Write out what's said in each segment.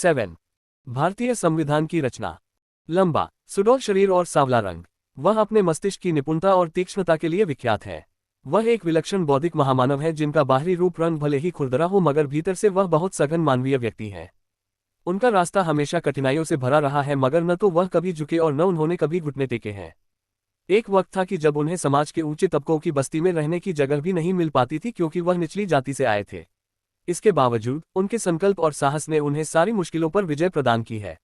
7. भारतीय संविधान की रचना। लंबा, सुडौल शरीर और सांवला रंग। वह अपने मस्तिष्क की निपुणता और तीक्ष्णता के लिए विख्यात है। वह एक विलक्षण बौद्धिक महामानव है जिनका बाहरी रूप रंग भले ही खुरदरा हो मगर भीतर से वह बहुत सघन मानवीय व्यक्ति है। उनका रास्ता हमेशा कठिनाइयों से भरा रहा है मगर न तो वह कभी झुके और न उन्होंने कभी घुटने टेके हैं। एक वक्त था कि जब उन्हें समाज के ऊंचे तबकों की बस्ती में रहने की जगह भी नहीं मिल पाती थी क्योंकि वह निचली जाति से आए थे। इसके बावजूद उनके संकल्प और साहस ने उन्हें सारी मुश्किलों पर विजय प्रदान की है।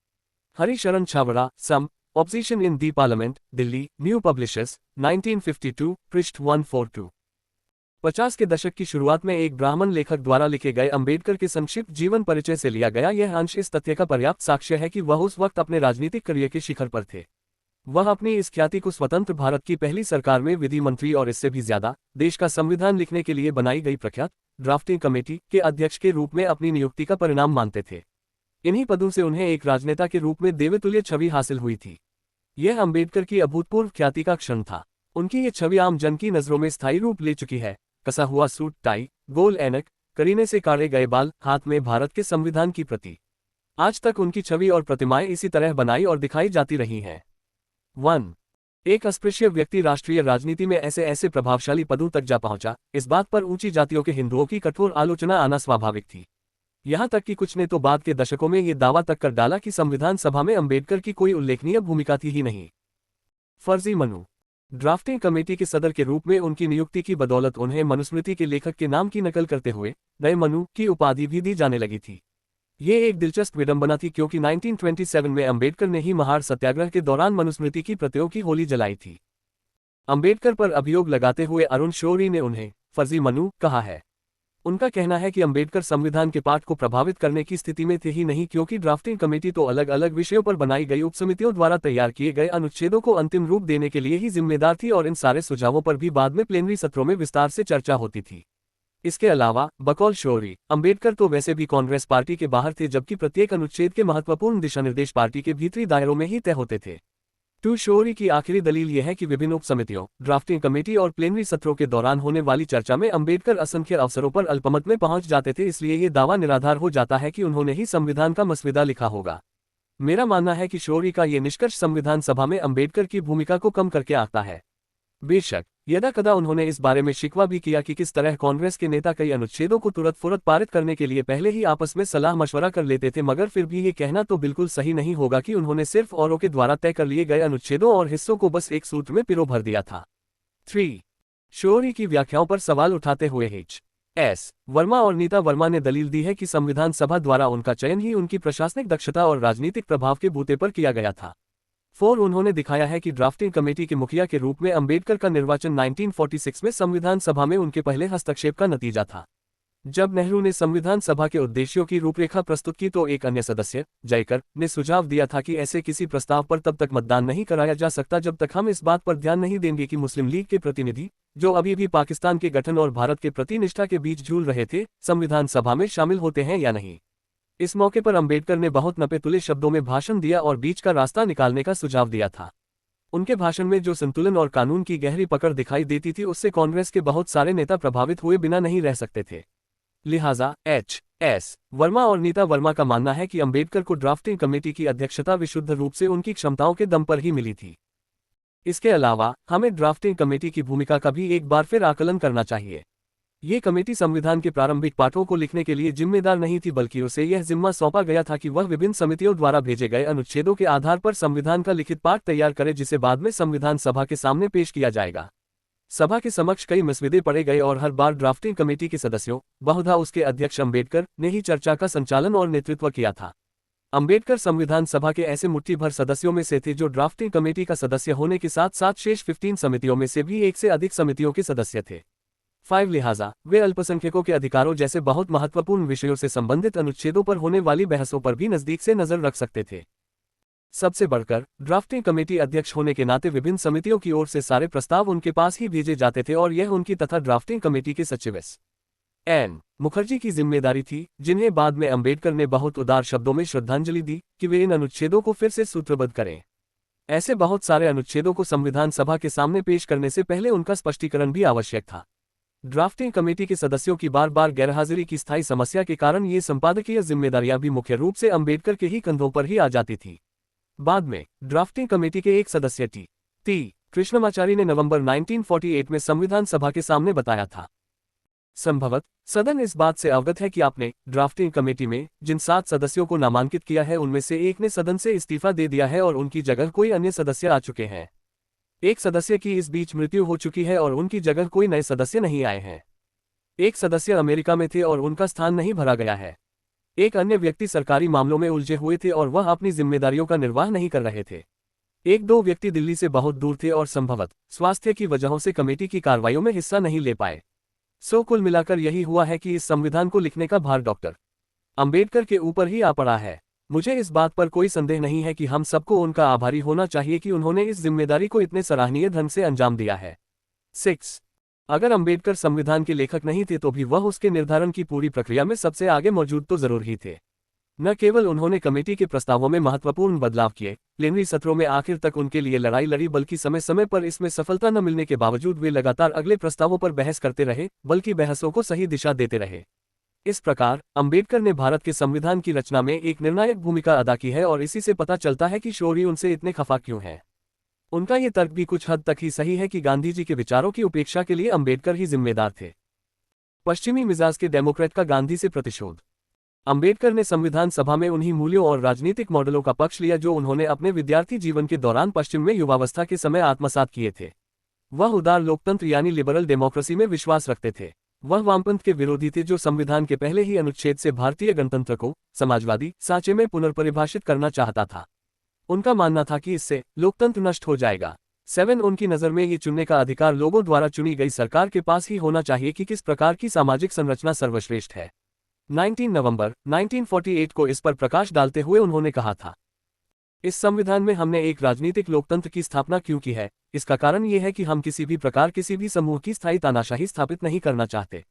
Harisharan Chhabra, some opposition in the parliament, Delhi, new publishers, 1952, पृष्ठ 142। 50 के दशक की शुरुआत में एक ब्राह्मण लेखक द्वारा लिखे गए अंबेडकर के संक्षिप्त जीवन परिचय से लिया गया यह अंश इस तथ्य का पर्याप्त साक्ष्य है कि वह उस वक्त अपने राजनीतिक करियर के शिखर पर थे। वह अपनी इस ख्याति को स्वतंत्र भारत की पहली सरकार में विधि मंत्री और इससे भी ज्यादा देश का संविधान लिखने के लिए बनाई गई प्रख्यात ड्राफ्टिंग कमेटी के अध्यक्ष के रूप में अपनी नियुक्ति का परिणाम मानते थे। इन्हीं पदों से उन्हें एक राजनेता के रूप में देवतुल्य छवि हासिल हुई थी। यह अंबेडकर की अभूतपूर्व ख्याति का क्षण था। उनकी ये छवि आम जन की नजरों में स्थायी रूप ले चुकी है। कसा हुआ सूट टाई, गोल ऐनक, करीने से काढ़े गए बाल, हाथ में भारत के संविधान की प्रति। आज तक उनकी छवि और प्रतिमाएं इसी तरह बनाई और दिखाई जाती रही हैं। 1. एक अस्पृश्य व्यक्ति राष्ट्रीय राजनीति में ऐसे ऐसे प्रभावशाली पदों तक जा पहुंचा, इस बात पर ऊंची जातियों के हिंदुओं की कठोर आलोचना आना स्वाभाविक थी। यहां तक कि कुछ ने तो बाद के दशकों में ये दावा तक कर डाला कि संविधान सभा में अंबेडकर की कोई उल्लेखनीय भूमिका थी ही नहीं। फर्जी मनु। ड्राफ्टिंग कमेटी के सदर के रूप में उनकी नियुक्ति की बदौलत उन्हें मनुस्मृति के लेखक के नाम की नकल करते हुए नए मनु की उपाधि भी दी जाने लगी थी। ये एक दिलचस्प विडंबना थी क्योंकि 1927 में अंबेडकर ने ही महार सत्याग्रह के दौरान मनुस्मृति की प्रतियों की होली जलाई थी। अंबेडकर पर अभियोग लगाते हुए अरुण शौरी ने उन्हें फर्जी मनु कहा है। उनका कहना है कि अंबेडकर संविधान के पाठ को प्रभावित करने की स्थिति में थे ही नहीं क्योंकि ड्राफ्टिंग कमेटी तो अलग अलग विषयों पर बनाई गई उपसमितियों द्वारा तैयार किए गए अनुच्छेदों को अंतिम रूप देने के लिए ही जिम्मेदार थी और इन सारे सुझावों पर भी बाद में प्लेनरी सत्रों में विस्तार से चर्चा होती थी। इसके अलावा बकौल शौरी, अंबेडकर तो वैसे भी कांग्रेस पार्टी के बाहर थे जबकि प्रत्येक अनुच्छेद के महत्वपूर्ण दिशानिर्देश पार्टी के भीतरी दायरों में ही तय होते थे। 2. शौरी की आखिरी दलील यह है कि विभिन्न उपसमितियों, ड्राफ्टिंग कमेटी और प्लेनरी सत्रों के दौरान होने वाली चर्चा में अंबेडकर असंख्य अवसरों पर अल्पमत में पहुंच जाते थे, इसलिए ये दावा निराधार हो जाता है कि उन्होंने ही संविधान का मसविदा लिखा होगा। मेरा मानना है कि शौरी का ये निष्कर्ष संविधान सभा में अंबेडकर की भूमिका को कम करके आता है। बेशक यदा कदा उन्होंने इस बारे में शिकवा भी किया कि किस तरह कांग्रेस के नेता कई अनुच्छेदों को तुरंत फुरत पारित करने के लिए पहले ही आपस में सलाह मशवरा कर लेते थे, मगर फिर भी ये कहना तो बिल्कुल सही नहीं होगा कि उन्होंने सिर्फ औरों के द्वारा तय कर लिए गए अनुच्छेदों और हिस्सों को बस एक सूत्र में पिरो भर दिया था। 3. शौरी की व्याख्याओं पर सवाल उठाते हुए H.S. वर्मा और नीता वर्मा ने दलील दी है कि संविधान सभा द्वारा उनका चयन ही उनकी प्रशासनिक दक्षता और राजनीतिक प्रभाव के बूते पर किया गया था। 4. उन्होंने दिखाया है कि ड्राफ्टिंग कमेटी के मुखिया के रूप में अंबेडकर का निर्वाचन 1946 में संविधान सभा में उनके पहले हस्तक्षेप का नतीजा था। जब नेहरू ने संविधान सभा के उद्देश्यों की रूपरेखा प्रस्तुत की तो एक अन्य सदस्य, जयकर, ने सुझाव दिया था कि ऐसे किसी प्रस्ताव पर तब तक मतदान नहीं कराया जा सकता जब तक हम इस बात पर ध्यान नहीं देंगे कि मुस्लिम लीग के प्रतिनिधि, जो अभी भी पाकिस्तान के गठन और भारत के प्रति निष्ठा के बीच झूल रहे थे, संविधान सभा में शामिल होते हैं या नहीं। इस मौके पर अंबेडकर ने बहुत नपे तुले शब्दों में भाषण दिया और बीच का रास्ता निकालने का सुझाव दिया था। उनके भाषण में जो संतुलन और कानून की गहरी पकड़ दिखाई देती थी उससे कांग्रेस के बहुत सारे नेता प्रभावित हुए बिना नहीं रह सकते थे। लिहाजा H.S. वर्मा और नीता वर्मा का मानना है कि अंबेडकर को ड्राफ्टिंग कमेटी की अध्यक्षता विशुद्ध रूप से उनकी क्षमताओं के दम पर ही मिली थी। इसके अलावा हमें ड्राफ्टिंग कमेटी की भूमिका का भी एक बार फिर आकलन करना चाहिए। ये कमेटी संविधान के प्रारंभिक पाठों को लिखने के लिए जिम्मेदार नहीं थी बल्कि उसे यह जिम्मा सौंपा गया था कि वह विभिन्न समितियों द्वारा भेजे गए अनुच्छेदों के आधार पर संविधान का लिखित पाठ तैयार करे जिसे बाद में संविधान सभा के सामने पेश किया जाएगा। सभा के समक्ष कई मसविदे पढ़े गए और हर बार ड्राफ्टिंग कमेटी के सदस्यों, बहुधा उसके अध्यक्ष अंबेडकर, ने ही चर्चा का संचालन और नेतृत्व किया था। अंबेडकर संविधान सभा के ऐसे मुट्ठी भर सदस्यों में से थे जो ड्राफ्टिंग कमेटी का सदस्य होने के साथ साथ शेष 15 समितियों में से भी एक से अधिक समितियों के सदस्य थे। 5. लिहाजा वे अल्पसंख्यकों के अधिकारों जैसे बहुत महत्वपूर्ण विषयों से संबंधित अनुच्छेदों पर होने वाली बहसों पर भी नजदीक से नजर रख सकते थे। सबसे बढ़कर ड्राफ्टिंग कमेटी अध्यक्ष होने के नाते विभिन्न समितियों की ओर से सारे प्रस्ताव उनके पास ही भेजे जाते थे और यह उनकी तथा ड्राफ्टिंग कमेटी के सचिव S.N. मुखर्जी की जिम्मेदारी थी, जिन्हें बाद में अंबेडकर ने बहुत उदार शब्दों में श्रद्धांजलि दी कि वे इन अनुच्छेदों को फिर से सूत्रबद्ध करें। ऐसे बहुत सारे अनुच्छेदों को संविधान सभा के सामने पेश करने से पहले उनका स्पष्टीकरण भी आवश्यक था। ड्राफ्टिंग कमेटी के सदस्यों की बार बार गैरहाजिरी की स्थायी समस्या के कारण ये संपादकीय जिम्मेदारियां भी मुख्य रूप से अंबेडकर के ही कंधों पर ही आ जाती थी। बाद में ड्राफ्टिंग कमेटी के एक सदस्य टी कृष्णमाचारी ने नवंबर 1948 में संविधान सभा के सामने बताया था, संभवत सदन इस बात से अवगत है कि आपने ड्राफ्टिंग कमेटी में जिन 7 सदस्यों को नामांकित किया है उनमें से एक ने सदन से इस्तीफा दे दिया है और उनकी जगह कोई अन्य सदस्य आ चुके हैं। एक सदस्य की इस बीच मृत्यु हो चुकी है और उनकी जगह कोई नए सदस्य नहीं आए हैं। एक सदस्य अमेरिका में थे और उनका स्थान नहीं भरा गया है। एक अन्य व्यक्ति सरकारी मामलों में उलझे हुए थे और वह अपनी जिम्मेदारियों का निर्वाह नहीं कर रहे थे। एक दो व्यक्ति दिल्ली से बहुत दूर थे और संभवत स्वास्थ्य की वजहों से कमेटी की कार्रवाइयों में हिस्सा नहीं ले पाए। सो कुल मिलाकर यही हुआ है कि इस संविधान को लिखने का भार डॉक्टर अंबेडकर के ऊपर ही आ पड़ा है। मुझे इस बात पर कोई संदेह नहीं है कि हम सबको उनका आभारी होना चाहिए कि उन्होंने इस जिम्मेदारी को इतने सराहनीय ढंग से अंजाम दिया है। 6. अगर अंबेडकर संविधान के लेखक नहीं थे तो भी वह उसके निर्धारण की पूरी प्रक्रिया में सबसे आगे मौजूद तो जरूर ही थे। न केवल उन्होंने कमेटी के प्रस्तावों में महत्वपूर्ण बदलाव किए, प्लेनरी सत्रों में आखिर तक उनके लिए लड़ाई लड़ी, बल्कि समय समय पर इसमें सफलता न मिलने के बावजूद वे लगातार अगले प्रस्तावों पर बहस करते रहे, बल्कि बहसों को सही दिशा देते रहे। इस प्रकार अंबेडकर ने भारत के संविधान की रचना में एक निर्णायक भूमिका अदा की है और इसी से पता चलता है कि शोरी उनसे इतने खफा क्यों हैं। उनका ये तर्क भी कुछ हद तक ही सही है कि गांधी जी के विचारों की उपेक्षा के लिए अंबेडकर ही जिम्मेदार थे। पश्चिमी मिजाज के डेमोक्रेट का गांधी से प्रतिशोध। अंबेडकर ने संविधान सभा में उन्हीं मूल्यों और राजनीतिक मॉडलों का पक्ष लिया जो उन्होंने अपने विद्यार्थी जीवन के दौरान पश्चिम में युवावस्था के समय आत्मसात किए थे। वह उदार लोकतंत्र यानी लिबरल डेमोक्रेसी में विश्वास रखते थे। वह वामपंथ के विरोधी थे जो संविधान के पहले ही अनुच्छेद से भारतीय गणतंत्र को समाजवादी सांचे में पुनर्परिभाषित करना चाहता था। उनका मानना था कि इससे लोकतंत्र नष्ट हो जाएगा। 7. उनकी नज़र में ये चुनने का अधिकार लोगों द्वारा चुनी गई सरकार के पास ही होना चाहिए कि किस प्रकार की सामाजिक संरचना सर्वश्रेष्ठ है। 19 नवंबर 1948 को इस पर प्रकाश डालते हुए उन्होंने कहा था, इस संविधान में हमने एक राजनीतिक लोकतंत्र की स्थापना क्यों की है? इसका कारण यह है कि हम किसी भी प्रकार किसी भी समूह की स्थायी तानाशाही स्थापित नहीं करना चाहते।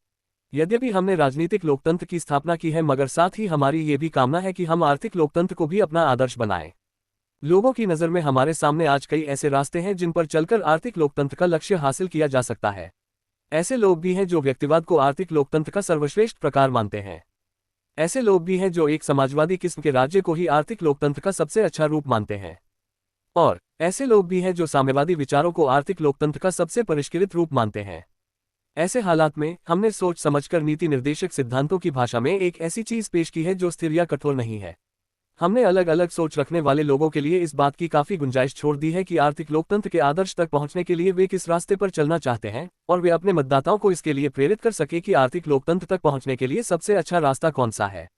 यद्यपि हमने राजनीतिक लोकतंत्र की स्थापना की है, मगर साथ ही हमारी ये भी कामना है कि हम आर्थिक लोकतंत्र को भी अपना आदर्श बनाएं। लोगों की नज़र में हमारे सामने आज कई ऐसे रास्ते हैं जिन पर चलकर आर्थिक लोकतंत्र का लक्ष्य हासिल किया जा सकता है। ऐसे लोग भी हैं जो व्यक्तिवाद को आर्थिक लोकतंत्र का सर्वश्रेष्ठ प्रकार मानते हैं। ऐसे लोग भी हैं जो एक समाजवादी किस्म के राज्य को ही आर्थिक लोकतंत्र का सबसे अच्छा रूप मानते हैं। और ऐसे लोग भी हैं जो साम्यवादी विचारों को आर्थिक लोकतंत्र का सबसे परिष्कृत रूप मानते हैं। ऐसे हालात में हमने सोच समझकर नीति निर्देशक सिद्धांतों की भाषा में एक ऐसी चीज पेश की है जो स्थिर या कठोर नहीं है। हमने अलग अलग सोच रखने वाले लोगों के लिए इस बात की काफी गुंजाइश छोड़ दी है कि आर्थिक लोकतंत्र के आदर्श तक पहुंचने के लिए वे किस रास्ते पर चलना चाहते हैं और वे अपने मतदाताओं को इसके लिए प्रेरित कर सके कि आर्थिक लोकतंत्र तक पहुंचने के लिए सबसे अच्छा रास्ता कौन सा है।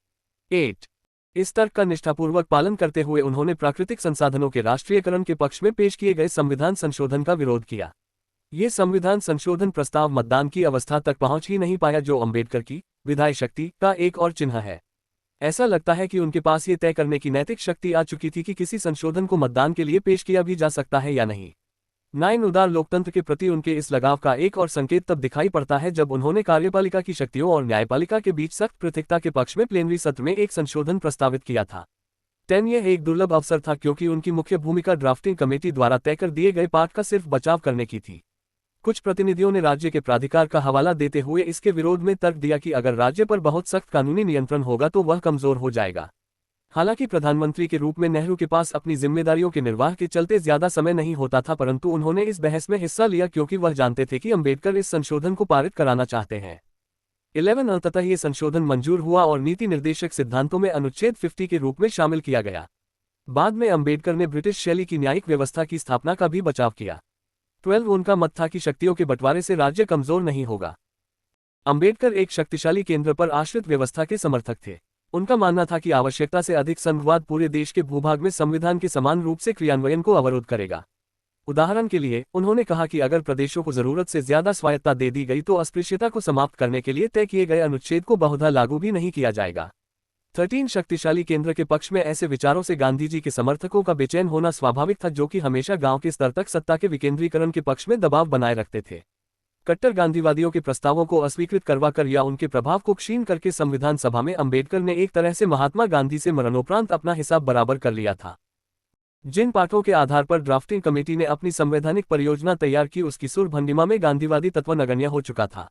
8. इस तर्क का निष्ठापूर्वक पालन करते हुए उन्होंने प्राकृतिक संसाधनों के राष्ट्रीयकरण के पक्ष में पेश किए गए संविधान संशोधन का विरोध किया। ये संविधान संशोधन प्रस्ताव मतदान की अवस्था तक पहुंच ही नहीं पाया, जो अंबेडकर की विधायी शक्ति का एक और चिन्ह है। ऐसा लगता है कि उनके पास ये तय करने की नैतिक शक्ति आ चुकी थी कि किसी संशोधन को मतदान के लिए पेश किया भी जा सकता है या नहीं। 9. उदार लोकतंत्र के प्रति उनके इस लगाव का एक और संकेत तब दिखाई पड़ता है जब उन्होंने कार्यपालिका की शक्तियों और न्यायपालिका के बीच सख्त पृथकता के पक्ष में प्लेनरी सत्र में एक संशोधन प्रस्तावित किया था। 10. यह एक दुर्लभ अवसर था क्योंकि उनकी मुख्य भूमिका ड्राफ्टिंग कमेटी द्वारा तय कर दिए गए पाठ का सिर्फ बचाव करने की थी। कुछ प्रतिनिधियों ने राज्य के प्राधिकार का हवाला देते हुए इसके विरोध में तर्क दिया कि अगर राज्य पर बहुत सख्त कानूनी नियंत्रण होगा तो वह कमजोर हो जाएगा। हालांकि प्रधानमंत्री के रूप में नेहरू के पास अपनी जिम्मेदारियों के निर्वाह के चलते ज्यादा समय नहीं होता था, परंतु उन्होंने इस बहस में हिस्सा लिया क्योंकि वह जानते थे कि अंबेडकर इस संशोधन को पारित कराना चाहते हैं। 11. अंततः ये संशोधन मंजूर हुआ और नीति निर्देशक सिद्धांतों में अनुच्छेद 50 के रूप में शामिल किया गया। बाद में अंबेडकर ने ब्रिटिश शैली की न्यायिक व्यवस्था की स्थापना का भी बचाव किया। 12. उनका मत था कि शक्तियों के बंटवारे से राज्य कमजोर नहीं होगा। अंबेडकर एक शक्तिशाली केंद्र पर आश्रित व्यवस्था के समर्थक थे। उनका मानना था कि आवश्यकता से अधिक संघवाद पूरे देश के भूभाग में संविधान के समान रूप से क्रियान्वयन को अवरोध करेगा। उदाहरण के लिए उन्होंने कहा कि अगर प्रदेशों को जरूरत से ज्यादा स्वायत्तता दे दी गई तो अस्पृश्यता को समाप्त करने के लिए तय किए गए अनुच्छेद को बहुधा लागू भी नहीं किया जाएगा। 13. शक्तिशाली केंद्र के पक्ष में ऐसे विचारों से गांधी जी के समर्थकों का बेचैन होना स्वाभाविक था, जो कि हमेशा गांव के स्तर तक सत्ता के विकेंद्रीकरण के पक्ष में दबाव बनाए रखते थे। कट्टर गांधीवादियों के प्रस्तावों को अस्वीकृत करवाकर या उनके प्रभाव को क्षीण करके संविधान सभा में अंबेडकर ने एक तरह से महात्मा गांधी से मरणोपरांत अपना हिसाब बराबर कर लिया था। जिन पाठों के आधार पर ड्राफ्टिंग कमेटी ने अपनी संवैधानिक परियोजना तैयार की उसकी सुर भंडिमा में गांधीवादी तत्व नगण्य हो चुका था।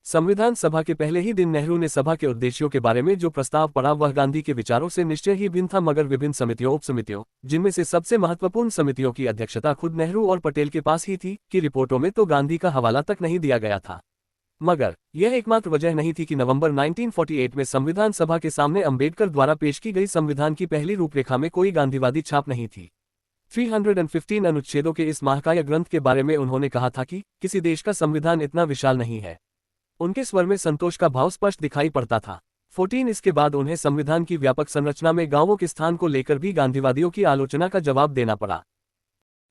संविधान सभा के पहले ही दिन नेहरू ने सभा के उद्देश्यों के बारे में जो प्रस्ताव पढ़ा वह गांधी के विचारों से निश्चय ही भिन्न था, मगर विभिन्न समितियों उपसमितियों, जिनमें से सबसे महत्वपूर्ण समितियों की अध्यक्षता खुद नेहरू और पटेल के पास ही थी, की रिपोर्टों में तो गांधी का हवाला तक नहीं दिया गया था। मगर यह एकमात्र वजह नहीं थी कि नवंबर 1948 में संविधान सभा के सामने अंबेडकर द्वारा पेश की गई संविधान की पहली रूपरेखा में कोई गांधीवादी छाप नहीं थी। 315 अनुच्छेदों के इस महाकाय ग्रंथ के बारे में उन्होंने कहा था कि किसी देश का संविधान इतना विशाल नहीं है। उनके स्वर में संतोष का भाव स्पष्ट दिखाई पड़ता था। 14 इसके बाद उन्हें संविधान की व्यापक संरचना में गांवों के स्थान को लेकर भी गांधीवादियों की आलोचना का जवाब देना पड़ा।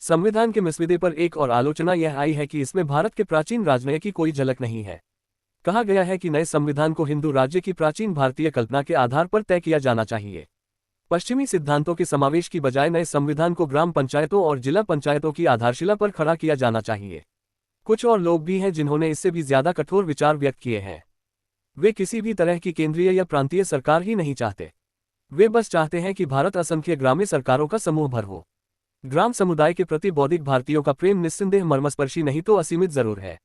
संविधान के मसौदे पर एक और आलोचना यह आई है कि इसमें भारत के प्राचीन राजनय की कोई झलक नहीं है। कहा गया है कि नए संविधान को हिंदू राज्य की प्राचीन भारतीय कल्पना के आधार पर तय किया जाना चाहिए। पश्चिमी सिद्धांतों के समावेश की बजाय नए संविधान को ग्राम पंचायतों और जिला पंचायतों की आधारशिला पर खड़ा किया जाना चाहिए। कुछ और लोग भी हैं जिन्होंने इससे भी ज्यादा कठोर विचार व्यक्त किए हैं। वे किसी भी तरह की केंद्रीय या प्रांतीय सरकार ही नहीं चाहते। वे बस चाहते हैं कि भारत असंख्य ग्रामीण सरकारों का समूह भर हो। ग्राम समुदाय के प्रति बौद्धिक भारतीयों का प्रेम निस्संदेह मर्मस्पर्शी नहीं तो असीमित जरूर है,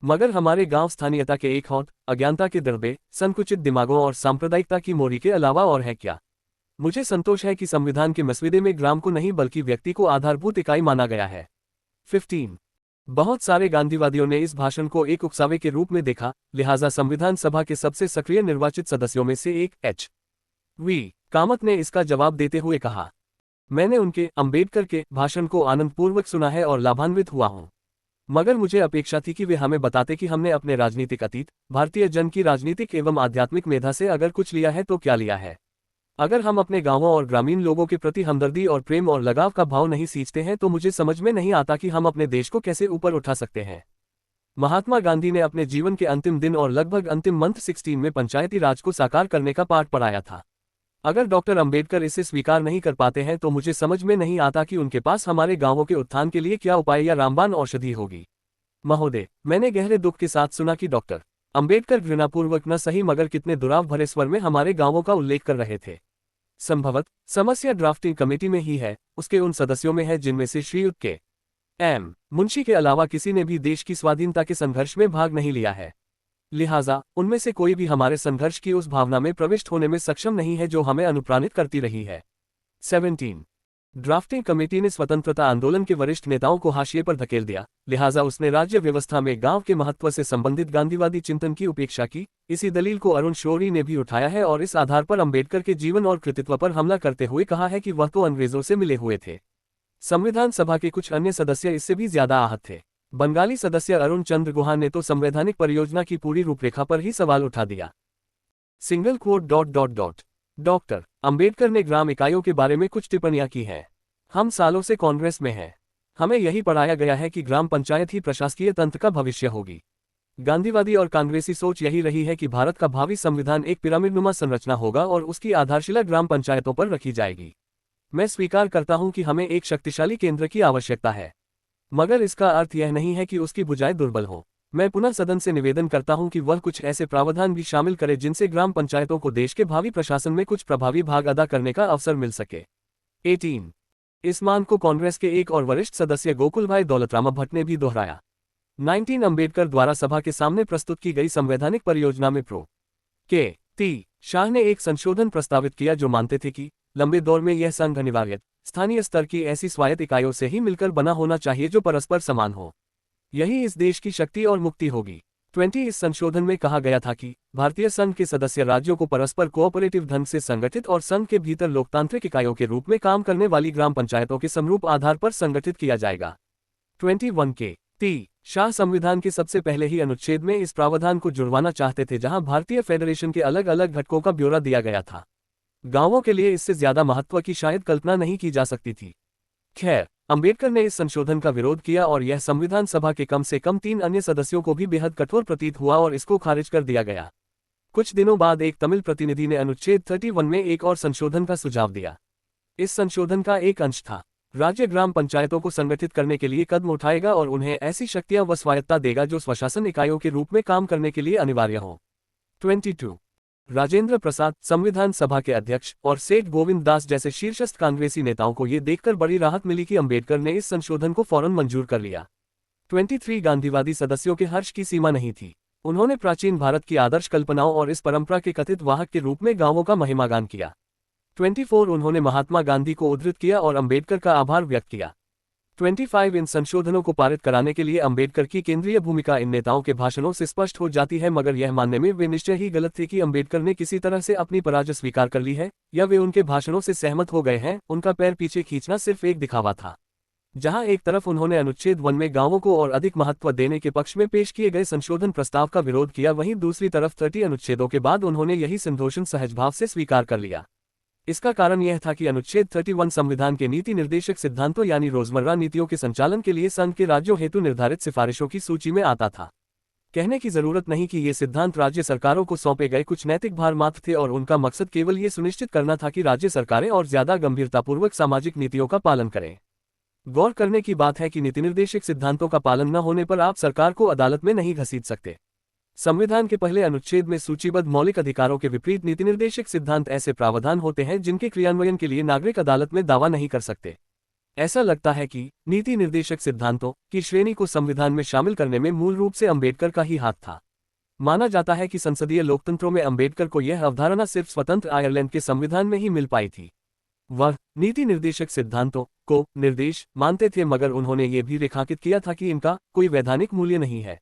मगर हमारे गांव स्थानीयता के एक हौद, अज्ञानता के दर्दे, संकुचित दिमागों और सांप्रदायिकता की मोरी के अलावा और है क्या? मुझे संतोष है कि संविधान के मसौदे में ग्राम को नहीं बल्कि व्यक्ति को आधारभूत इकाई माना गया है। 15 बहुत सारे गांधीवादियों ने इस भाषण को एक उकसावे के रूप में देखा, लिहाजा संविधान सभा के सबसे सक्रिय निर्वाचित सदस्यों में से एक H.V. कामत ने इसका जवाब देते हुए कहा, मैंने उनके अंबेडकर के भाषण को आनंदपूर्वक सुना है और लाभान्वित हुआ हूं, मगर मुझे अपेक्षा थी कि वे हमें बताते कि हमने अपने राजनीतिक अतीत, भारतीय जन की राजनीतिक एवं आध्यात्मिक मेधा से अगर कुछ लिया है तो क्या लिया है। अगर हम अपने गांवों और ग्रामीण लोगों के प्रति हमदर्दी और प्रेम और लगाव का भाव नहीं सींचते हैं तो मुझे समझ में नहीं आता कि हम अपने देश को कैसे ऊपर उठा सकते हैं। महात्मा गांधी ने अपने जीवन के अंतिम दिन और लगभग अंतिम मंथ 16 में पंचायती राज को साकार करने का पाठ पढ़ाया था। अगर डॉक्टर अंबेडकर इसे स्वीकार नहीं कर पाते हैं तो मुझे समझ में नहीं आता कि उनके पास हमारे गांवों के उत्थान के लिए क्या उपाय या रामबाण औषधि होगी। महोदय, मैंने गहरे दुख के साथ सुना कि डॉक्टर अंबेडकर घृणापूर्वक न सही मगर कितने दुराव भरे स्वर में हमारे गांवों का उल्लेख कर रहे थे। संभवत समस्या ड्राफ्टिंग कमेटी में ही है, उसके उन सदस्यों में है जिनमें से श्रीयुत के एम मुंशी के अलावा किसी ने भी देश की स्वाधीनता के संघर्ष में भाग नहीं लिया है। लिहाजा उनमें से कोई भी हमारे संघर्ष की उस भावना में प्रविष्ट होने में सक्षम नहीं है जो हमें अनुप्राणित करती रही है। 17 ड्राफ्टिंग कमेटी ने स्वतंत्रता आंदोलन के वरिष्ठ नेताओं को हाशिए पर धकेल दिया, लिहाजा उसने राज्य व्यवस्था में गांव के महत्व से संबंधित गांधीवादी चिंतन की उपेक्षा की। इसी दलील को अरुण शौरी ने भी उठाया है और इस आधार पर अंबेडकर के जीवन और कृतित्व पर हमला करते हुए कहा है कि वह तो अंग्रेजों से मिले हुए थे। संविधान सभा के कुछ अन्य सदस्य इससे भी ज्यादा आहत थे। बंगाली सदस्य अरुण चंद्र गुहा ने तो संवैधानिक परियोजना की पूरी रूपरेखा पर ही सवाल उठा दिया। सिंगल कोट ... डॉक्टर अंबेडकर ने ग्राम इकाइयों के बारे में कुछ टिप्पणियां की हैं। हम सालों से कांग्रेस में हैं। हमें यही पढ़ाया गया है कि ग्राम पंचायत ही प्रशासकीय तंत्र का भविष्य होगी। गांधीवादी और कांग्रेसी सोच यही रही है कि भारत का भावी संविधान एक पिरामिडनुमा संरचना होगा और उसकी आधारशिला ग्राम पंचायतों पर रखी जाएगी। मैं स्वीकार करता हूं कि हमें एक शक्तिशाली केंद्र की आवश्यकता है, मगर इसका अर्थ यह नहीं है कि उसकी भुजाएं दुर्बल हो। मैं पुनः सदन से निवेदन करता हूं कि वह कुछ ऐसे प्रावधान भी शामिल करे जिनसे ग्राम पंचायतों को देश के भावी प्रशासन में कुछ प्रभावी भाग अदा करने का अवसर मिल सके। 18 इस मांग को कांग्रेस के एक और वरिष्ठ सदस्य गोकुलभाई दौलतराम भट्ट ने भी दोहराया। 19 अंबेडकर द्वारा सभा के सामने प्रस्तुत की गई संवैधानिक परियोजना में प्रो के टी शाह ने एक संशोधन प्रस्तावित किया जो मानते थे कि लंबे दौर में यह संघ अनिवार्यत स्थानीय स्तर की ऐसी स्वायत्त इकाइयों से ही मिलकर बना होना चाहिए जो परस्पर समान हो। यही इस देश की शक्ति और मुक्ति होगी। 20 इस संशोधन में कहा गया था कि भारतीय संघ के सदस्य राज्यों को परस्पर कोऑपरेटिव ढंग से संगठित और संघ के भीतर लोकतांत्रिक इकाइयों के रूप में काम करने वाली ग्राम पंचायतों के समरूप आधार पर संगठित किया जाएगा। 21 के टी शाह संविधान के सबसे पहले ही अनुच्छेद में इस प्रावधान को जुड़वाना चाहते थे जहां भारतीय फेडरेशन के अलग अलग घटकों का ब्यौरा दिया गया था। गांवों के लिए इससे ज्यादा महत्व की शायद कल्पना नहीं की जा सकती थी। खैर, अंबेडकर ने इस संशोधन का विरोध किया और यह संविधान सभा के कम से कम 3 अन्य सदस्यों को भी बेहद कठोर प्रतीत हुआ और इसको खारिज कर दिया गया। कुछ दिनों बाद एक तमिल प्रतिनिधि ने अनुच्छेद 31 में एक और संशोधन का सुझाव दिया। इस संशोधन का एक अंश था, राज्य ग्राम पंचायतों को संगठित करने के लिए कदम उठाएगा और उन्हें ऐसी शक्तियां व स्वायत्ता देगा जो स्वशासन इकाइयों के रूप में काम करने के लिए अनिवार्य हो। 22 राजेंद्र प्रसाद संविधान सभा के अध्यक्ष और सेठ गोविंद दास जैसे शीर्षस्थ कांग्रेसी नेताओं को ये देखकर बड़ी राहत मिली कि अंबेडकर ने इस संशोधन को फौरन मंजूर कर लिया। 23 गांधीवादी सदस्यों के हर्ष की सीमा नहीं थी। उन्होंने प्राचीन भारत की आदर्श कल्पनाओं और इस परंपरा के कथित वाहक के रूप में गांवों का महिमागान किया। 24 उन्होंने महात्मा गांधी को उद्धृत किया और अंबेडकर का आभार व्यक्त किया। 25 इन संशोधनों को पारित कराने के लिए अंबेडकर की केंद्रीय भूमिका इन नेताओं के भाषणों से स्पष्ट हो जाती है, मगर यह मानने में वे निश्चय ही गलत थे कि अंबेडकर ने किसी तरह से अपनी पराजय स्वीकार कर ली है या वे उनके भाषणों से सहमत हो गए हैं। उनका पैर पीछे खींचना सिर्फ एक दिखावा था। जहां एक तरफ उन्होंने अनुच्छेद 1 में गांवों को और अधिक महत्व देने के पक्ष में पेश किए गए संशोधन प्रस्ताव का विरोध किया, वहीं दूसरी तरफ 30 अनुच्छेदों के बाद उन्होंने यही संशोधन सहजभाव से स्वीकार कर लिया। इसका कारण यह था कि अनुच्छेद 31 संविधान के नीति निर्देशक सिद्धांतों यानी रोजमर्रा नीतियों के संचालन के लिए संघ के राज्यों हेतु निर्धारित सिफारिशों की सूची में आता था। कहने की जरूरत नहीं कि ये सिद्धांत राज्य सरकारों को सौंपे गए कुछ नैतिक भार मात्र थे और उनका मकसद केवल ये सुनिश्चित करना था कि राज्य सरकारें और ज्यादा गंभीरतापूर्वक सामाजिक नीतियों का पालन करें। गौर करने की बात है कि नीति निर्देशक सिद्धांतों का पालन न होने पर आप सरकार को अदालत में नहीं घसीट सकते। संविधान के पहले अनुच्छेद में सूचीबद्ध मौलिक अधिकारों के विपरीत नीति निर्देशक सिद्धांत ऐसे प्रावधान होते हैं जिनके क्रियान्वयन के लिए नागरिक अदालत में दावा नहीं कर सकते। ऐसा लगता है कि नीति निर्देशक सिद्धांतों की श्रेणी को संविधान में शामिल करने में मूल रूप से अंबेडकर का ही हाथ था। माना जाता है कि संसदीय लोकतंत्रों में अंबेडकर को यह अवधारणा सिर्फ स्वतंत्र आयरलैंड के संविधान में ही मिल पाई थी। वह नीति निर्देशक सिद्धांतों को निर्देश मानते थे, मगर उन्होंने ये भी रेखांकित किया था कि इनका कोई वैधानिक मूल्य नहीं है।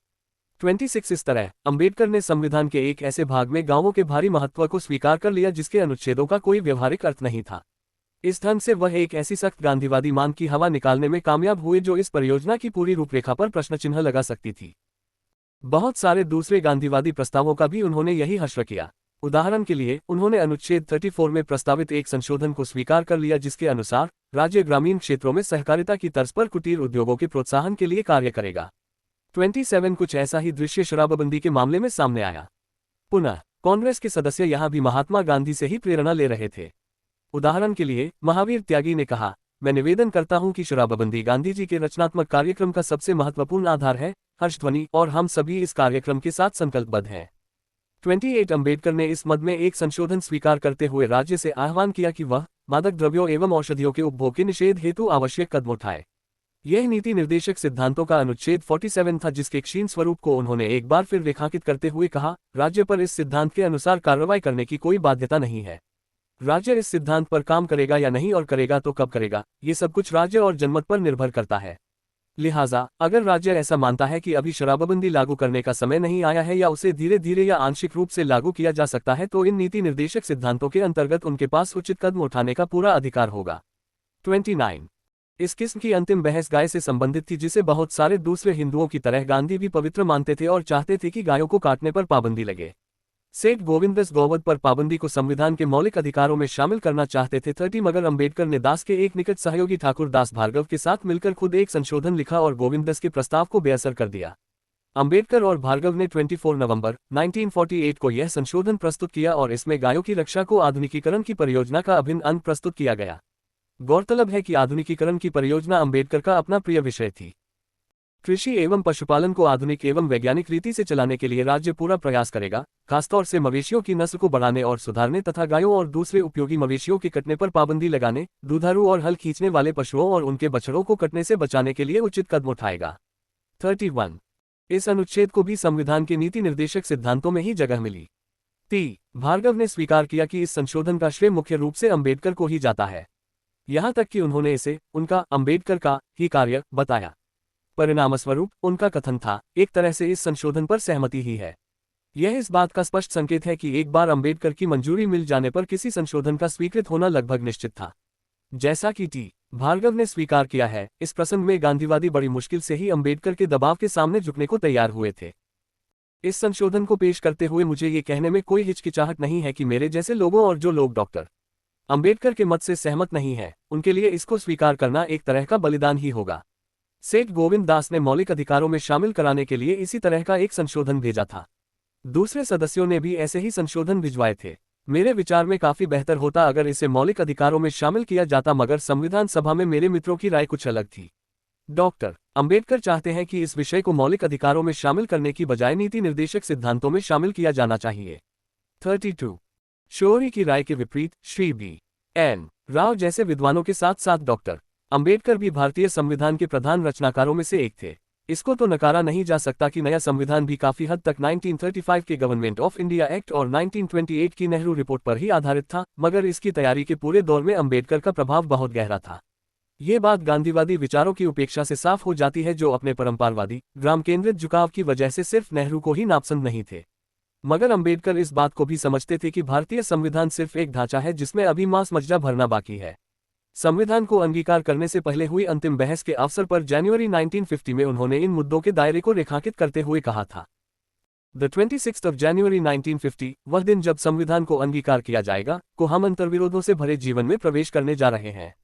26 इस तरह अंबेडकर ने संविधान के एक ऐसे भाग में गांवों के भारी महत्व को स्वीकार कर लिया जिसके अनुच्छेदों का कोई व्यवहारिक अर्थ नहीं था। इस ढंग से वह एक ऐसी सख्त गांधीवादी मांग की हवा निकालने में कामयाब हुए जो इस परियोजना की पूरी रूपरेखा पर प्रश्नचिन्ह लगा सकती थी। बहुत सारे दूसरे गांधीवादी प्रस्तावों का भी उन्होंने यही हश्र किया। उदाहरण के लिए उन्होंने अनुच्छेद 34 में प्रस्तावित एक संशोधन को स्वीकार कर लिया जिसके अनुसार राज्य ग्रामीण क्षेत्रों में सहकारिता की तर्ज पर कुटीर उद्योगों के प्रोत्साहन के लिए कार्य करेगा। 27 कुछ ऐसा ही दृश्य शराबबंदी के मामले में सामने आया। पुनः कांग्रेस के सदस्य यहां भी महात्मा गांधी से ही प्रेरणा ले रहे थे। उदाहरण के लिए महावीर त्यागी ने कहा, मैं निवेदन करता हूं कि शराबबंदी गांधी जी के रचनात्मक कार्यक्रम का सबसे महत्वपूर्ण आधार है, हर्षध्वनि, और हम सभी इस कार्यक्रम के साथ संकल्पबद्ध हैं। 28 अंबेडकर ने इस मद में एक संशोधन स्वीकार करते हुए राज्य से आह्वान किया कि वह मादक द्रव्यों एवं औषधियों के उपभोग के निषेध हेतु आवश्यक कदम उठाए। यह नीति निर्देशक सिद्धांतों का अनुच्छेद 47 था जिसके क्षीण स्वरूप को उन्होंने एक बार फिर रेखांकित करते हुए कहा, राज्य पर इस सिद्धांत के अनुसार कार्रवाई करने की कोई बाध्यता नहीं है। राज्य इस सिद्धांत पर काम करेगा या नहीं और करेगा तो कब करेगा, ये सब कुछ राज्य और जनमत पर निर्भर करता है। लिहाजा अगर राज्य ऐसा मानता है कि अभी शराबबंदी लागू करने का समय नहीं आया है या उसे धीरे धीरे या आंशिक रूप से लागू किया जा सकता है तो इन नीति निर्देशक सिद्धांतों के अंतर्गत उनके पास उचित कदम उठाने का पूरा अधिकार होगा। 29 इस किस्म की अंतिम बहस गाय से संबंधित थी जिसे बहुत सारे दूसरे हिंदुओं की तरह गांधी भी पवित्र मानते थे और चाहते थे कि गायों को काटने पर पाबंदी लगे। सेठ गोविंददास गौवध पर पाबंदी को संविधान के मौलिक अधिकारों में शामिल करना चाहते थे 30 मगर अंबेडकर ने दास के एक निकट सहयोगी ठाकुर दास भार्गव के साथ मिलकर खुद एक संशोधन लिखा और गोविंददास के प्रस्ताव को बेअसर कर दिया। अंबेडकर और भार्गव ने 24 नवंबर 1948 को यह संशोधन प्रस्तुत किया और इसमें गायों की रक्षा को आधुनिकीकरण की परियोजना का अभिन्न अंग प्रस्तुत किया गया। गौरतलब है कि आधुनिकीकरण की परियोजना अंबेडकर का अपना प्रिय विषय थी। कृषि एवं पशुपालन को आधुनिक एवं वैज्ञानिक रीति से चलाने के लिए राज्य पूरा प्रयास करेगा, खासतौर से मवेशियों की नस्ल को बढ़ाने और सुधारने तथा गायों और दूसरे उपयोगी मवेशियों के कटने पर पाबंदी लगाने, दुधारू और हल खींचने वाले पशुओं और उनके बछड़ों को कटने से बचाने के लिए उचित कदम उठाएगा। 31 इस अनुच्छेद को भी संविधान के नीति निर्देशक सिद्धांतों में ही जगह मिली। भार्गव ने स्वीकार किया कि इस संशोधन का श्रेय मुख्य रूप से अंबेडकर को ही जाता है, यहाँ तक कि उन्होंने इसे उनका अंबेडकर का ही कार्य बताया। परिणामस्वरूप उनका कथन था, एक तरह से इस संशोधन पर सहमति ही है। यह इस बात का स्पष्ट संकेत है कि एक बार अंबेडकर की मंजूरी मिल जाने पर किसी संशोधन का स्वीकृत होना लगभग निश्चित था। जैसा कि भार्गव ने स्वीकार किया है, इस प्रसंग में गांधीवादी बड़ी मुश्किल से ही अंबेडकर के दबाव के सामने झुकने को तैयार हुए थे। इस संशोधन को पेश करते हुए मुझे ये कहने में कोई हिचकिचाहट नहीं है कि मेरे जैसे लोगों और जो लोग डॉक्टर अंबेडकर के मत से सहमत नहीं है, उनके लिए इसको स्वीकार करना एक तरह का बलिदान ही होगा। सेठ गोविंद दास ने मौलिक अधिकारों में शामिल कराने के लिए इसी तरह का एक संशोधन भेजा था। दूसरे सदस्यों ने भी ऐसे ही संशोधन भिजवाए थे। मेरे विचार में काफी बेहतर होता अगर इसे मौलिक अधिकारों में शामिल किया जाता, मगर संविधान सभा में मेरे मित्रों की राय कुछ अलग थी। डॉक्टर अंबेडकर चाहते हैं कि इस विषय को मौलिक अधिकारों में शामिल करने की बजाय नीति निर्देशक सिद्धांतों में शामिल किया जाना चाहिए। 32 शोरी की राय के विपरीत श्री B.N. राव जैसे विद्वानों के साथ साथ डॉक्टर अंबेडकर भी भारतीय संविधान के प्रधान रचनाकारों में से एक थे। इसको तो नकारा नहीं जा सकता कि नया संविधान भी काफी हद तक 1935 के गवर्नमेंट ऑफ इंडिया एक्ट और 1928 की नेहरू रिपोर्ट पर ही आधारित था, मगर इसकी तैयारी के पूरे दौर में अंबेडकर का प्रभाव बहुत गहरा था। ये बात गांधीवादी विचारों की उपेक्षा से साफ हो जाती है, जो अपने परंपरावादी, ग्राम केंद्रित झुकाव की वजह से सिर्फ नेहरू को ही नापसंद नहीं थे। मगर अंबेडकर इस बात को भी समझते थे कि भारतीय संविधान सिर्फ एक ढांचा है जिसमें अभी मांस मज्जा भरना बाकी है। संविधान को अंगीकार करने से पहले हुई अंतिम बहस के अवसर पर जनवरी 1950 में उन्होंने इन मुद्दों के दायरे को रेखांकित करते हुए कहा था, द 26 जनवरी 1950, वह दिन जब संविधान को अंगीकार किया जाएगा, को हम अंतर्विरोधों से भरे जीवन में प्रवेश करने जा रहे हैं।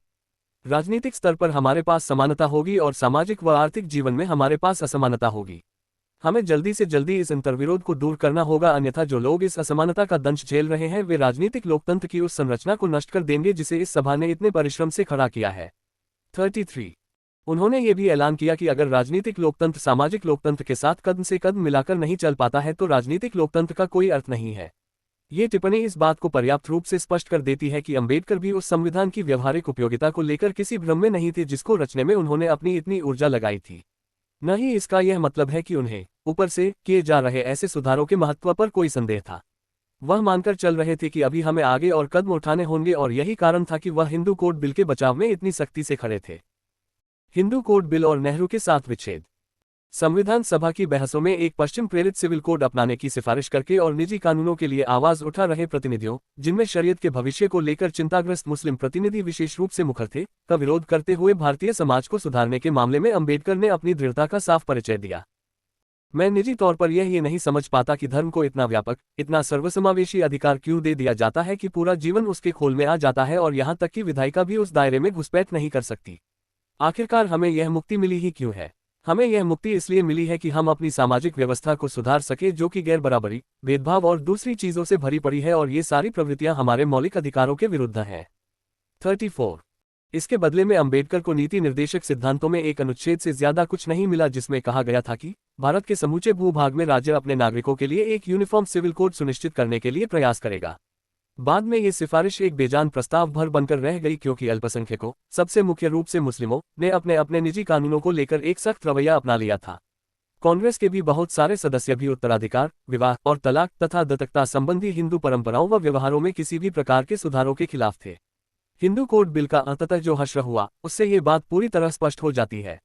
राजनीतिक स्तर पर हमारे पास समानता होगी और सामाजिक व आर्थिक जीवन में हमारे पास असमानता होगी। हमें जल्दी से जल्दी इस अंतर्विरोध को दूर करना होगा, अन्यथा जो लोग इस असमानता का दंश झेल रहे हैं वे राजनीतिक लोकतंत्र की उस संरचना को नष्ट कर देंगे जिसे इस सभा ने इतने परिश्रम से खड़ा किया है। 33। उन्होंने ये भी ऐलान किया कि अगर राजनीतिक लोकतंत्र सामाजिक लोकतंत्र के साथ कदम से कदम मिलाकर नहीं चल पाता है तो राजनीतिक लोकतंत्र का कोई अर्थ नहीं है। ये टिप्पणी इस बात को पर्याप्त रूप से स्पष्ट कर देती है कि अंबेडकर भी उस संविधान की व्यवहारिक उपयोगिता को लेकर किसी भ्रम में नहीं थे जिसको रचने में उन्होंने अपनी इतनी ऊर्जा लगाई थी। न ही इसका यह मतलब है कि उन्हें ऊपर से किए जा रहे ऐसे सुधारों के महत्व पर कोई संदेह था। वह मानकर चल रहे थे कि अभी हमें आगे और कदम उठाने होंगे और यही कारण था कि वह हिंदू कोड बिल के बचाव में इतनी सख्ती से खड़े थे। हिंदू कोड बिल और नेहरू के साथ विच्छेद। संविधान सभा की बहसों में एक पश्चिम प्रेरित सिविल कोड अपनाने की सिफारिश करके और निजी कानूनों के लिए आवाज उठा रहे प्रतिनिधियों, जिनमें शरीयत के भविष्य को लेकर चिंताग्रस्त मुस्लिम प्रतिनिधि विशेष रूप से मुखर थे, का विरोध करते हुए भारतीय समाज को सुधारने के मामले में अंबेडकर ने अपनी दृढ़ता का साफ परिचय दिया। मैं निजी तौर पर यह नहीं समझ पाता कि धर्म को इतना व्यापक, इतना सर्वसमावेशी अधिकार क्यों दे दिया जाता है कि पूरा जीवन उसके खोल में आ जाता है और यहाँ तक कि विधायिका भी उस दायरे में घुसपैठ नहीं कर सकती। आखिरकार हमें यह मुक्ति मिली ही क्यों है? हमें यह मुक्ति इसलिए मिली है कि हम अपनी सामाजिक व्यवस्था को सुधार सके जो कि गैर बराबरी, भेदभाव और दूसरी चीजों से भरी पड़ी है और ये सारी प्रवृत्तियां हमारे मौलिक अधिकारों के विरुद्ध हैं। 34। इसके बदले में अंबेडकर को नीति निर्देशक सिद्धांतों में एक अनुच्छेद से ज्यादा कुछ नहीं मिला जिसमें कहा गया था कि भारत के समूचे भूभाग में राज्य अपने नागरिकों के लिए एक यूनिफॉर्म सिविल कोड सुनिश्चित करने के लिए प्रयास करेगा। बाद में ये सिफारिश एक बेजान प्रस्ताव भर बनकर रह गई क्योंकि अल्पसंख्यकों, सबसे मुख्य रूप से मुस्लिमों, ने अपने अपने निजी कानूनों को लेकर एक सख्त रवैया अपना लिया था। कांग्रेस के भी बहुत सारे सदस्य भी उत्तराधिकार, विवाह और तलाक तथा दत्तकता संबंधी हिंदू परंपराओं व व्यवहारों में किसी भी प्रकार के सुधारों के खिलाफ थे। हिंदू कोड बिल का अंततः जो हश्र हुआ उससे ये बात पूरी तरह स्पष्ट हो जाती है।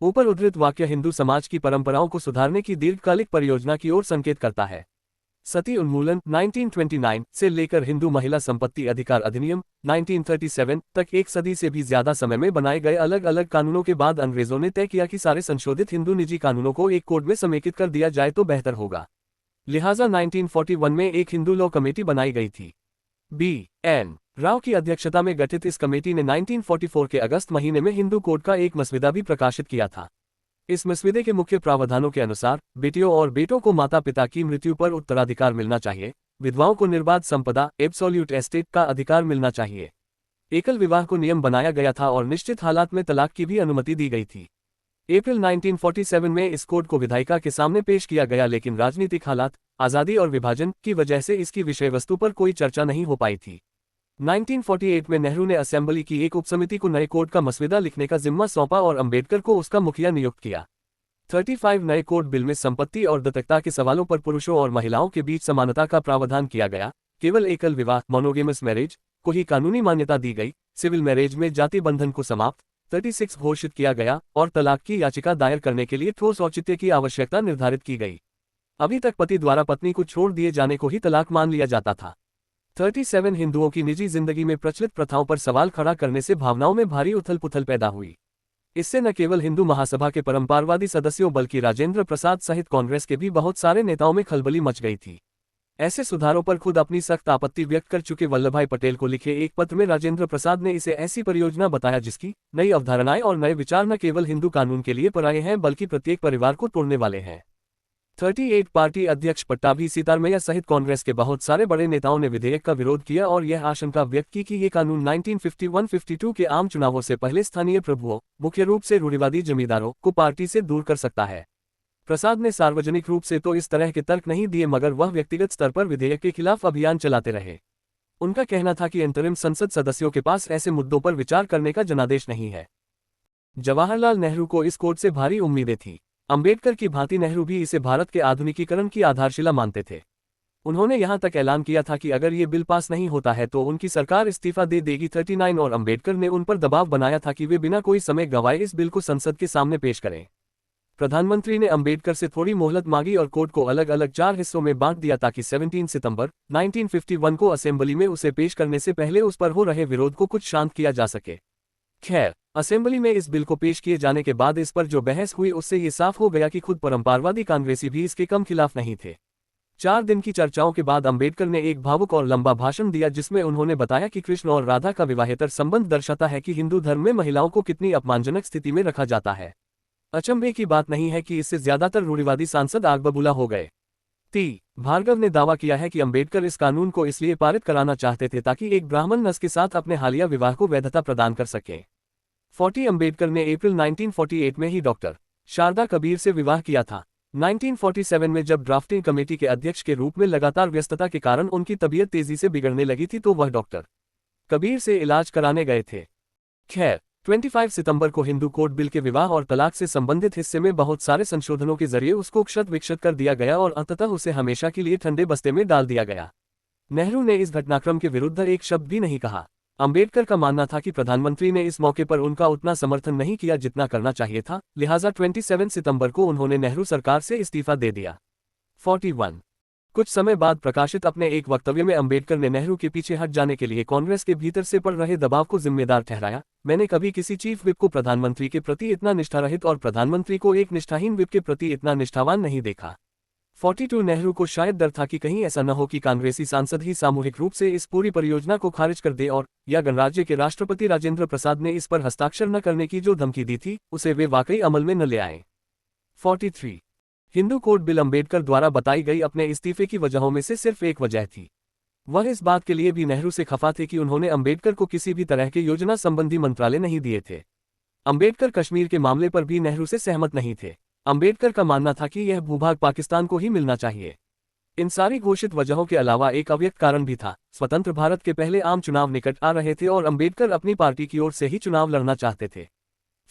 ऊपर उद्धृत वाक्य हिंदू समाज की परंपराओं को सुधारने की दीर्घकालिक परियोजना की ओर संकेत करता है। सती उन्मूलन 1929 से लेकर हिंदू महिला संपत्ति अधिकार अधिनियम 1937 तक एक सदी से भी ज्यादा समय में बनाए गए अलग अलग कानूनों के बाद अंग्रेजों ने तय किया कि सारे संशोधित हिंदू निजी कानूनों को एक कोड में समेकित कर दिया जाए तो बेहतर होगा। लिहाजा 1941 में एक हिंदू लॉ कमेटी बनाई गई थी। B.N. राव की अध्यक्षता में गठित इस कमेटी ने 1944 के अगस्त महीने में हिंदू कोड का एक मसविदा भी प्रकाशित किया था। इस मसविदे के मुख्य प्रावधानों के अनुसार बेटियों और बेटों को माता पिता की मृत्यु पर उत्तराधिकार मिलना चाहिए, विधवाओं को निर्बाध संपदा एब्सोल्यूट एस्टेट का अधिकार मिलना चाहिए। एकल विवाह को नियम बनाया गया था और निश्चित हालात में तलाक की भी अनुमति दी गई थी। अप्रैल 1947 में इस कोड को विधायिका के सामने पेश किया गया लेकिन राजनीतिक हालात, आज़ादी और विभाजन की वजह से इसकी विषय वस्तु पर कोई चर्चा नहीं हो पाई थी। 1948 में नेहरू ने असेंबली की एक उपसमिति को नए कोड का मसविदा लिखने का जिम्मा सौंपा और अंबेडकर को उसका मुखिया नियुक्त किया। 35 नए कोड बिल में संपत्ति और दत्तकता के सवालों पर पुरुषों और महिलाओं के बीच समानता का प्रावधान किया गया। केवल एकल विवाह मोनोगेमस मैरिज को ही कानूनी मान्यता दी गई। सिविल मैरिज में जाति बंधन को समाप्त 36 घोषित किया गया और तलाक की याचिका दायर करने के लिए ठोस औचित्य की आवश्यकता निर्धारित की गई। अभी तक पति द्वारा पत्नी को छोड़ दिए जाने को ही तलाक मान लिया जाता था। 37 हिंदुओं की निजी जिंदगी में प्रचलित प्रथाओं पर सवाल खड़ा करने से भावनाओं में भारी उथल पुथल पैदा हुई। इससे न केवल हिंदू महासभा के परंपरावादी सदस्यों बल्कि राजेंद्र प्रसाद सहित कांग्रेस के भी बहुत सारे नेताओं में खलबली मच गई थी। ऐसे सुधारों पर खुद अपनी सख्त आपत्ति व्यक्त कर चुके वल्लभभाई पटेल को लिखे एक पत्र में राजेंद्र प्रसाद ने इसे ऐसी परियोजना बताया जिसकी नई अवधारणाएं और नए विचार न केवल हिंदू कानून के लिए पराये हैं बल्कि प्रत्येक परिवार को तोड़ने वाले हैं। 38 पार्टी अध्यक्ष पट्टाभी सितारमैया सहित कांग्रेस के बहुत सारे बड़े नेताओं ने विधेयक का विरोध किया और यह आशंका व्यक्त की कि ये कानून 1951-52 के आम चुनावों से पहले स्थानीय प्रभुओं, मुख्य रूप से रूढ़िवादी जमींदारों को पार्टी से दूर कर सकता है। प्रसाद ने सार्वजनिक रूप से तो इस तरह के तर्क नहीं दिए मगर वह व्यक्तिगत स्तर पर विधेयक के खिलाफ अभियान चलाते रहे। उनका कहना था कि अंतरिम संसद सदस्यों के पास ऐसे मुद्दों पर विचार करने का जनादेश नहीं है। जवाहरलाल नेहरू को इस कोड से भारी उम्मीदें थीं। अंबेडकर की भांति नेहरू भी इसे भारत के आधुनिकीकरण की आधारशिला मानते थे। उन्होंने यहां तक ऐलान किया था कि अगर ये बिल पास नहीं होता है तो उनकी सरकार इस्तीफा दे देगी। 39 और अंबेडकर ने उन पर दबाव बनाया था कि वे बिना कोई समय गंवाए इस बिल को संसद के सामने पेश करें। प्रधानमंत्री ने अंबेडकर से थोड़ी मोहलत मांगी और कोड को अलग अलग 4 हिस्सों में बांट दिया ताकि 17 सितंबर 1951 को असेंबली में उसे पेश करने से पहले उस पर हो रहे विरोध को कुछ शांत किया जा सके। खैर, असेंबली में इस बिल को पेश किए जाने के बाद इस पर जो बहस हुई उससे ये साफ हो गया कि खुद परंपरावादी कांग्रेसी भी इसके कम खिलाफ नहीं थे। 4 दिन की चर्चाओं के बाद अंबेडकर ने एक भावुक और लंबा भाषण दिया जिसमें उन्होंने बताया कि कृष्ण और राधा का विवाहेतर संबंध दर्शाता है कि हिंदू धर्म में महिलाओं को कितनी अपमानजनक स्थिति में रखा जाता है। अचंभे की बात नहीं है कि इससे ज्यादातर रूढ़िवादी सांसद आग बबूला हो गए। भार्गव ने दावा किया है कि अंबेडकर इस कानून को इसलिए पारित कराना चाहते थे ताकि एक ब्राह्मण नस्ल के साथ अपने हालिया विवाह को वैधता प्रदान कर सके। 40 अंबेडकर ने अप्रैल 1948 में ही डॉक्टर शारदा कबीर से विवाह किया था। 1947 में जब ड्राफ्टिंग कमेटी के अध्यक्ष के रूप में लगातार व्यस्तता के कारण उनकी तबीयत तेजी से बिगड़ने लगी थी तो वह डॉक्टर कबीर से इलाज कराने गए थे। खैर, 25 सितंबर को हिंदू कोड बिल के विवाह और तलाक से संबंधित हिस्से में बहुत सारे संशोधनों के जरिए उसको क्षत विक्षत कर दिया गया और अंततः उसे हमेशा के लिए ठंडे बस्ते में डाल दिया गया। नेहरू ने इस घटनाक्रम के विरुद्ध एक शब्द भी नहीं कहा। अंबेडकर का मानना था कि प्रधानमंत्री ने इस मौके पर उनका उतना समर्थन नहीं किया जितना करना चाहिए था, लिहाजा 27 सितंबर को उन्होंने नेहरू सरकार से इस्तीफा दे दिया। 41 कुछ समय बाद प्रकाशित अपने एक वक्तव्य में अंबेडकर ने नेहरू के पीछे हट जाने के लिए कांग्रेस के भीतर से पड़ रहे दबाव को जिम्मेदार ठहराया। मैंने कभी किसी चीफ विप को प्रधानमंत्री के प्रति इतना निष्ठारहित और प्रधानमंत्री को एक निष्ठाहीन विप के प्रति इतना निष्ठावान नहीं देखा। 42 नेहरू को शायद डर था कि कहीं ऐसा न हो कि कांग्रेसी सांसद ही सामूहिक रूप से इस पूरी परियोजना को खारिज कर दे और या गणराज्य के राष्ट्रपति राजेंद्र प्रसाद ने इस पर हस्ताक्षर न करने की जो धमकी दी थी उसे वे वाकई अमल में न ले आए। 43 हिंदू कोड बिल अंबेडकर द्वारा बताई गई अपने इस्तीफे की वजहों में से सिर्फ एक वजह थी। वह इस बात के लिए भी नेहरू से खफा थे कि उन्होंने अंबेडकर को किसी भी तरह के योजना संबंधी मंत्रालय नहीं दिए थे। अंबेडकर कश्मीर के मामले पर भी नेहरू से सहमत नहीं थे। अंबेडकर का मानना था कि यह भूभाग पाकिस्तान को ही मिलना चाहिए। इन सारी घोषित वजहों के अलावा एक अव्यक्त कारण भी था। स्वतंत्र भारत के पहले आम चुनाव निकट आ रहे थे और अंबेडकर अपनी पार्टी की ओर से ही चुनाव लड़ना चाहते थे।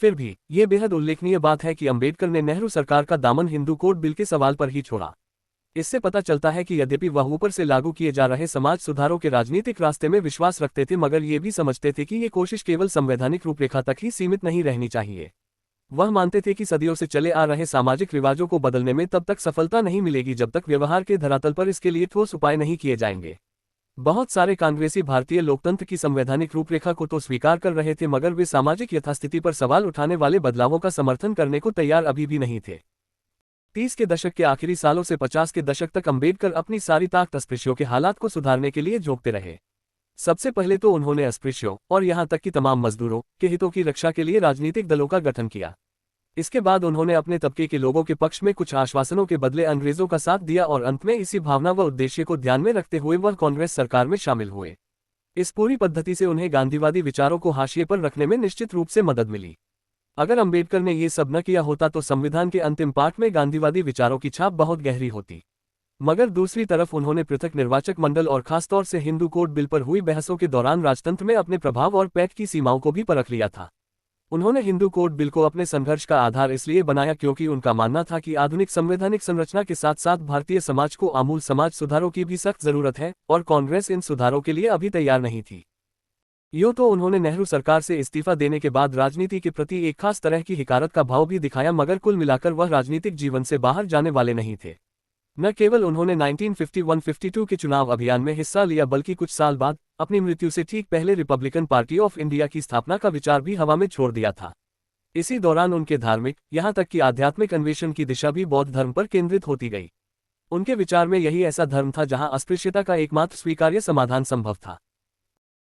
फिर भी ये बेहद उल्लेखनीय बात है कि अंबेडकर ने नेहरू सरकार का दामन हिंदू कोड बिल के सवाल पर ही छोड़ा। इससे पता चलता है कि यद्यपि वह ऊपर से लागू किए जा रहे समाज सुधारों के राजनीतिक रास्ते में विश्वास रखते थे मगर ये भी समझते थे कि ये कोशिश केवल संवैधानिक रूपरेखा तक ही सीमित नहीं रहनी चाहिए। वह मानते थे कि सदियों से चले आ रहे सामाजिक रिवाजों को बदलने में तब तक सफलता नहीं मिलेगी जब तक व्यवहार के धरातल पर इसके लिए ठोस उपाय नहीं किए जाएंगे। बहुत सारे कांग्रेसी भारतीय लोकतंत्र की संवैधानिक रूपरेखा को तो स्वीकार कर रहे थे मगर वे सामाजिक यथास्थिति पर सवाल उठाने वाले बदलावों का समर्थन करने को तैयार अभी भी नहीं थे। 30 के दशक के आखिरी सालों से 50 के दशक तक अंबेडकर अपनी सारी ताकत अस्पृश्यों के हालात को सुधारने के लिए झोंकते रहे। सबसे पहले तो उन्होंने अस्पृश्यों और यहां तक कि तमाम मजदूरों के हितों की रक्षा के लिए राजनीतिक दलों का गठन किया। इसके बाद उन्होंने अपने तबके के लोगों के पक्ष में कुछ आश्वासनों के बदले अंग्रेजों का साथ दिया और अंत में इसी भावना व उद्देश्य को ध्यान में रखते हुए वह कांग्रेस सरकार में शामिल हुए। इस पूरी पद्धति से उन्हें गांधीवादी विचारों को हाशिए पर रखने में निश्चित रूप से मदद मिली। अगर अंबेडकर ने ये सब न किया होता तो संविधान के अंतिम पाठ में गांधीवादी विचारों की छाप बहुत गहरी होती। मगर दूसरी तरफ उन्होंने पृथक निर्वाचक मंडल और खासतौर से हिंदू कोड बिल पर हुई बहसों के दौरान राजतंत्र में अपने प्रभाव और पैठ की सीमाओं को भी परख लिया था। उन्होंने हिंदू कोड बिल को अपने संघर्ष का आधार इसलिए बनाया क्योंकि उनका मानना था कि आधुनिक संवैधानिक संरचना के साथ साथ भारतीय समाज को आमूल समाज सुधारों की भी सख्त जरूरत है और कांग्रेस इन सुधारों के लिए अभी तैयार नहीं थी। यूं तो उन्होंने नेहरू सरकार से इस्तीफा देने के बाद राजनीति के प्रति एक खास तरह की हिकारत का भाव भी दिखाया मगर कुल मिलाकर वह राजनीतिक जीवन से बाहर जाने वाले नहीं थे। न केवल उन्होंने 1951-52 के चुनाव अभियान में हिस्सा लिया बल्कि कुछ साल बाद अपनी मृत्यु से ठीक पहले रिपब्लिकन पार्टी ऑफ इंडिया की स्थापना का विचार भी हवा में छोड़ दिया था। इसी दौरान उनके धार्मिक यहां तक कि आध्यात्मिक अन्वेषण की दिशा भी बौद्ध धर्म पर केंद्रित होती गई। उनके विचार में यही ऐसा धर्म था जहां अस्पृश्यता का एकमात्र स्वीकार्य समाधान संभव था।